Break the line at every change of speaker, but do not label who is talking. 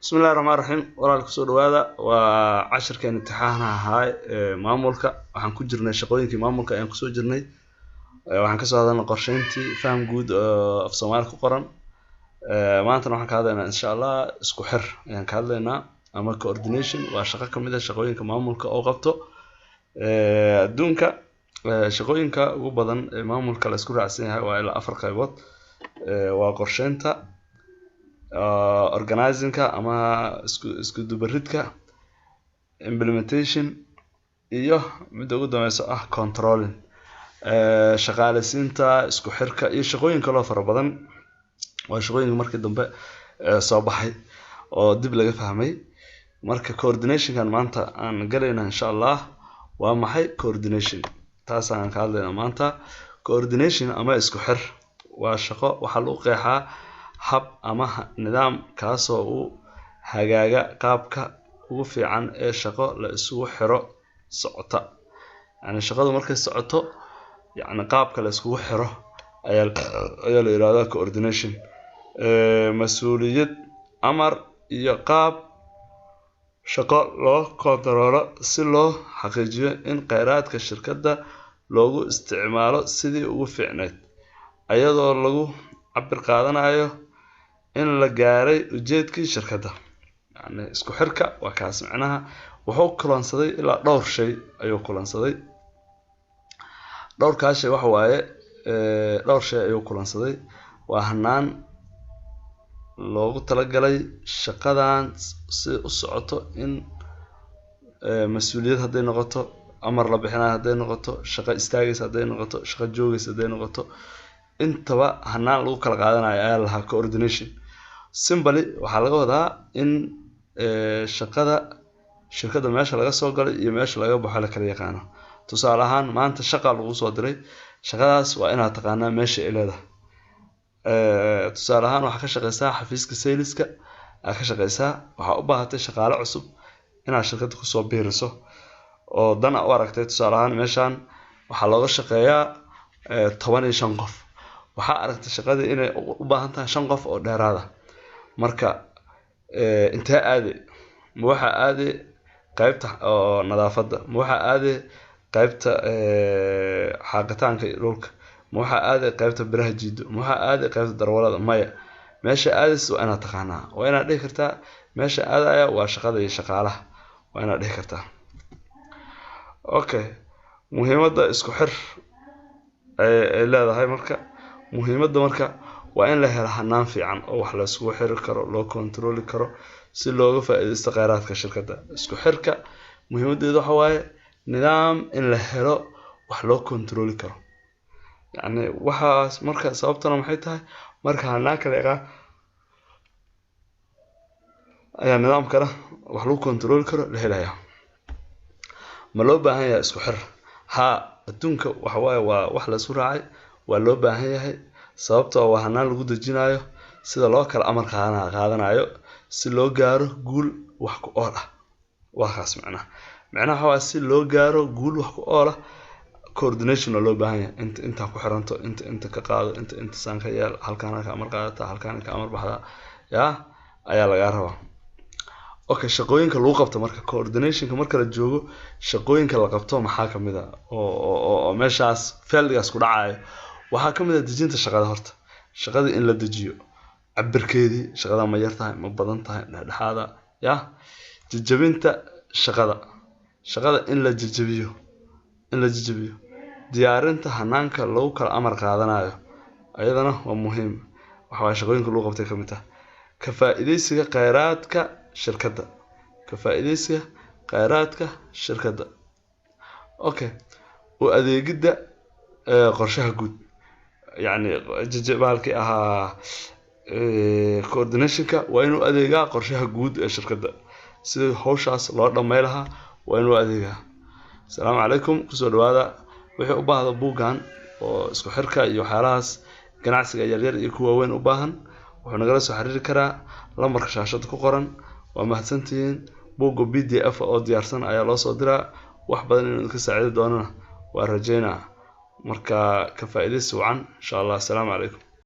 بسم الله الرحمن الرحيم ولا كسود هذا وعشر كان امتحانها هاي مامولك waxaan ku jirnay shaqooyinkii maamulka ayaan kusoo jirnay waxaan ka soo hadalnay qorsheyntii faham guud af Soomaali ku qoran maanta waxaan ka hadlaynaa insha Allah isku xir ayaan ka hadlaynaa ama coordination waa shaqo kamid ah shaqooyinka maamulka oo qabto adduunka shaqooyinka ugu badan ee maamulka la isku raacsan yahay waa ilaa 4 qaybood waa qorsheynta organizing-ka ama isku dubaridka implementation iyo mid ugu dambayso ah controlling shaqaaleysiinta isku xirka iyo shaqooyin kale oo fara badan waa shaqooyin markii dambe soo baxay oo dib laga fahmay marka coordination-kan maanta aan galayna insha Allah waa maxay coordination taas aan ka hadlaynaa maanta coordination ama isku xir waa shaqo waxa lagu qeexaa hab ama nidaam kaasoo uu hagaaga qaabka ugu fiican ee shaqo la isugu xiro socota yani shaqadu markay socoto yani qaabka la isugu xiro ayaa la yiraahdaa coordination mas'uuliyad amar iyo qaab shaqo loo kontrolo si loo xaqiijiyo in kheyraadka shirkadda loogu isticmaalo sidii ugu fiicneed ayadoo lagu cabir qaadanayo in la gaaray ujeedkii shirkadda yani isku xirka waa kaas macnaha wuxuu kulansaday ilaa dhowr shay ayuu kulansaday dhowr shay waxa waaye dhowr shay ayuu kulansaday waa hanaan loogu talagalay shaqadan si u socoto in mas'uuliyad haday noqoto amar la bixinayo haday noqoto shaqo istaagaysa haday noqoto shaqo joogaysa haday noqoto intaba hanaan lagu kala qaadanayo ayaa lahaa coordination simply waxa laga wadaa in shirkadda meesha laga soo galay iyo meesha laga baxo la kala yaqaano tusaale ahaan maanta shaqa lagu soo diray shaqadaas waa inaad taqaanaa meesha ay leedahay tusaale ahaan waxa ka shaqeysaa xafiiska saleska ka shaqeysaa waxa u baahatay shaqaale cusub inaad shirkadda ku soo biiriso oo dan u aragtay tusaale ahaan meeshan waxa looga shaqeeyaa 15 qof waxa aragtay shaqada inay u baahan tahay 5 qof oo dheeraad ah marka inta aade waxa aade qaybta oo nadaafadda waxa aade qaybta xaqitaanka dhulka waxa aade qaybta biraha jiido waxa aade qaybta darwalada maya meesha aadis waa inaad taqaanaa waa inaad dhihi kartaa meesha aadaya waa shaqada iyo shaqaalaha waa inaad dhihi kartaa okay muhiimadda isku xir ay leedahay marka muhiimadda marka waa in la helo hanaan fiican oo wax la isku xiri karo loo kontroli karo si looga faa'iideysto kheyraadka shirkadda isku xirka muhiimadeedu waxa waaye nidaam in la helo wax loo kontroli karo yani waxaas marka sababtana maxay tahay marka hanaan kale ayaa nidaam kale wax loo kontroli karo la helayaa ma loo baahan yahay isku xir adduunka waxa waaye waa wax la isku raacay waa loo baahan yahay sababtoo waa hanaan lagu dajinayo sida loo kala amar qaadanayo si loo gaaro guul wax ku ool ah waa kaas macnaha waa si loo gaaro guul wax ku ool ah coordination loo baahan yahay inta ku xiranto inta ka qaado inta san ka yeel halkaan ka amar qaadata halkaan ka amar baxda ayaa laga rabaa okay shaqooyinka lagu qabto marka coordination-ka marka la joogo shaqooyinka la qabto maxaa kamid ah oo meeshaas fieldigaas ku dhacayo waxa kamid ah dejinta shaqada horta shaqada in la dejiyo cabirkeedii shaqada ma yar tahay ma badan tahay dhexdhexaada jajabinta shaqada in la jajabiyo diyaarinta hanaanka lagu kala amar qaadanayo ayadana waa muhiim waxa shaqooyinka lagu qabtay kamid ah ka faa'iideysiga kheyraadka shirkadda okay oo adeegida qorshaha guud yani jajabalki coordination-ka waa inuu adeegaa qorshaha guud ee shirkadda si hawshaas loo dhameey lahaa waa inuu adeegaa assalaamu calaykum kusoo dhawaada wixii u baahdo buugan oo isku xirka iyo waxyaalahaas ganacsiga yaryar iyo kuwa weyn u baahan wuxuu nagala soo xiriiri karaa lambarka shaashada ku qoran waa mahadsantihiin buugga PDF oo diyaarsan ayaa loo soo diraa wax badan inuu ka saacido doonana waa rajeynaa marka ka faa'iideysi wacan insha Allah assalaamu calaykum